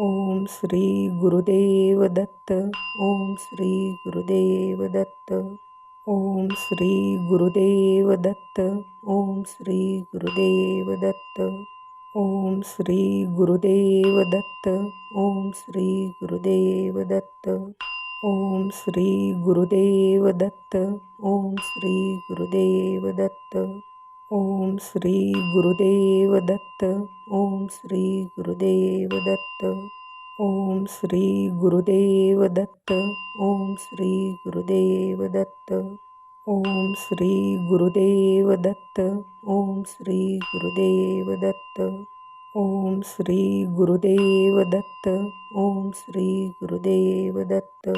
Om Shri Gurudev Datta. Om Shri Gurudev Datta. Om Shri Gurudev Datta. Om Shri Gurudev Datta. Om Shri Gurudev Datta. Om Shri Gurudev Datta. Om Shri Gurudev Datta. Om Shri Gurudev Datta. Om Shri Gurudev Datta. Om Shri Gurudev Datta. Om Shri Gurudev Datta. Om Shri Gurudev Datta. Om Shri Gurudev Datta. Om Shri Gurudev Datta. Om Shri Gurudev Datta. Om Shri Gurudev Datta.